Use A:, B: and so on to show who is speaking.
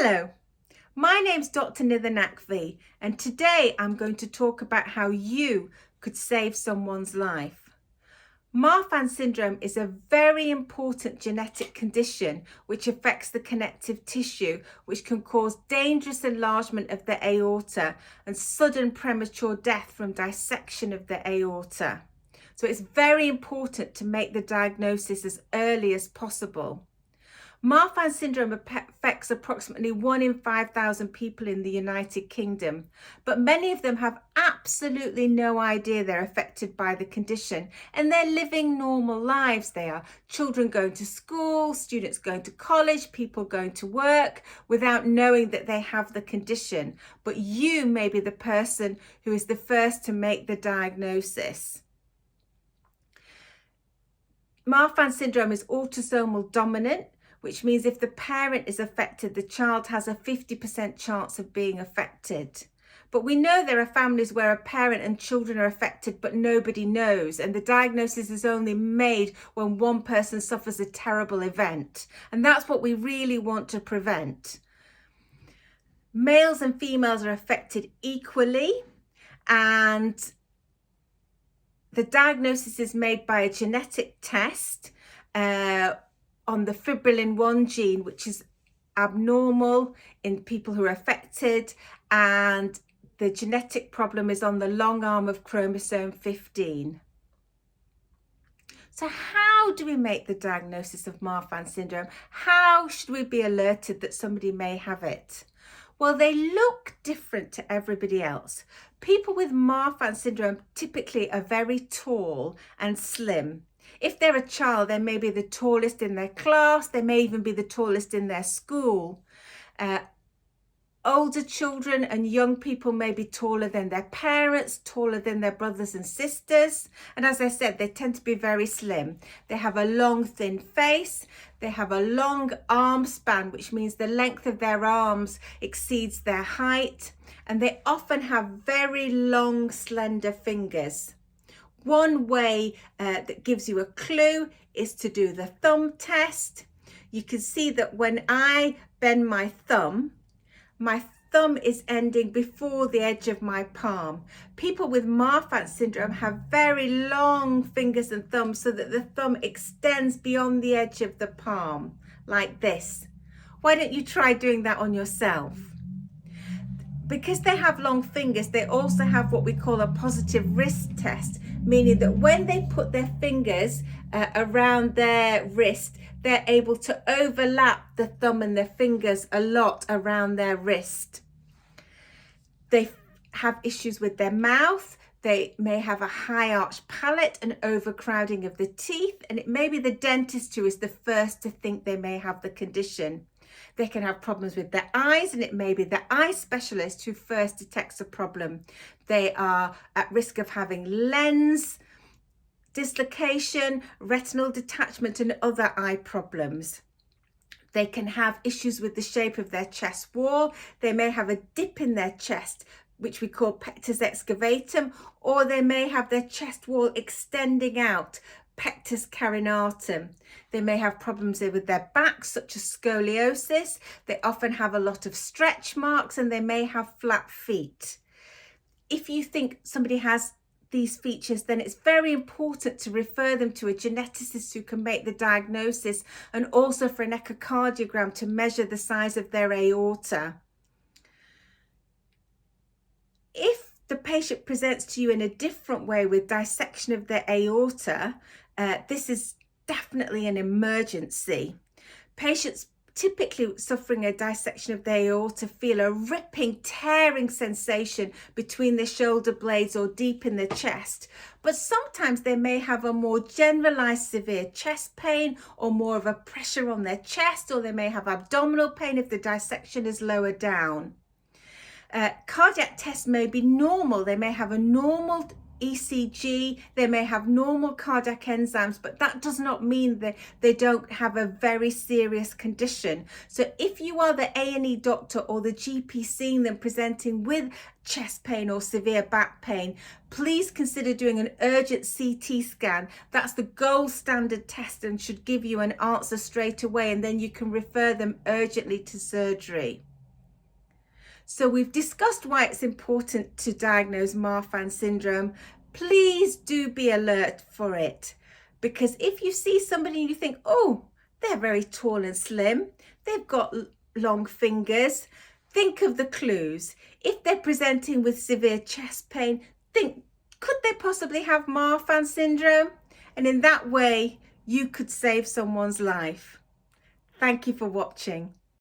A: Hello, my name's Dr. Nitha Naqvi, and today I'm going to talk about how you could save someone's life. Marfan syndrome is a very important genetic condition which affects the connective tissue, which can cause dangerous enlargement of the aorta and sudden premature death from dissection of the aorta. So it's very important to make the diagnosis as early as possible. Marfan syndrome affects approximately 1 in 5,000 people in the United Kingdom, but many of them have absolutely no idea they're affected by the condition, and they're living normal lives. They are children going to school, students going to college, people going to work without knowing that they have the condition. But you may be the person who is the first to make the diagnosis. Marfan syndrome is autosomal dominant, which means if the parent is affected, the child has a 50% chance of being affected. But we know there are families where a parent and children are affected, but nobody knows. And the diagnosis is only made when one person suffers a terrible event. And that's what we really want to prevent. Males and females are affected equally, and the diagnosis is made by a genetic test on the fibrillin 1 gene, which is abnormal in people who are affected, and the genetic problem is on the long arm of chromosome 15. So how do we make the diagnosis of Marfan syndrome? How should we be alerted that somebody may have it? Well, they look different to everybody else. People with Marfan syndrome typically are very tall and slim. If they're a child, they may be the tallest in their class. They may even be the tallest in their school. Older children and young people may be taller than their parents, taller than their brothers and sisters. And as I said, they tend to be very slim. They have a long, thin face. They have a long arm span, which means the length of their arms exceeds their height. And they often have very long, slender fingers. One way that gives you a clue is to do the thumb test. You can see that when I bend my thumb is ending before the edge of my palm. People with Marfan syndrome have very long fingers and thumbs so that the thumb extends beyond the edge of the palm, like this. Why don't you try doing that on yourself? Because they have long fingers, they also have what we call a positive wrist test, meaning that when they put their fingers around their wrist, they're able to overlap the thumb and their fingers a lot around their wrist. They have issues with their mouth. They may have a high arched palate and overcrowding of the teeth, and it may be the dentist who is the first to think they may have the condition. They can have problems with their eyes, and it may be the eye specialist who first detects a problem. They are at risk of having lens dislocation, retinal detachment, and other eye problems. They can have issues with the shape of their chest wall. They may have a dip in their chest, which we call pectus excavatum, or they may have their chest wall extending out, pectus carinatum. They may have problems with their back, such as scoliosis. They often have a lot of stretch marks, and they may have flat feet. If you think somebody has these features, then it's very important to refer them to a geneticist who can make the diagnosis, and also for an echocardiogram to measure the size of their aorta. If the patient presents to you in a different way with dissection of their aorta, this is definitely an emergency. Patients typically suffering a dissection of the aorta feel a ripping, tearing sensation between the shoulder blades or deep in the chest. But sometimes they may have a more generalized severe chest pain, or more of a pressure on their chest, or they may have abdominal pain if the dissection is lower down. Cardiac tests may be normal. They may have a normal ECG, they may have normal cardiac enzymes, but that does not mean that they don't have a very serious condition. So if you are the A&E doctor or the GP seeing them presenting with chest pain or severe back pain, please consider doing an urgent CT scan. That's the gold standard test and should give you an answer straight away, and then you can refer them urgently to surgery. So we've discussed why it's important to diagnose Marfan syndrome. Please do be alert for it, because if you see somebody and you think, oh, they're very tall and slim, they've got long fingers, think of the clues. If they're presenting with severe chest pain, think, could they possibly have Marfan syndrome? And in that way, you could save someone's life. Thank you for watching.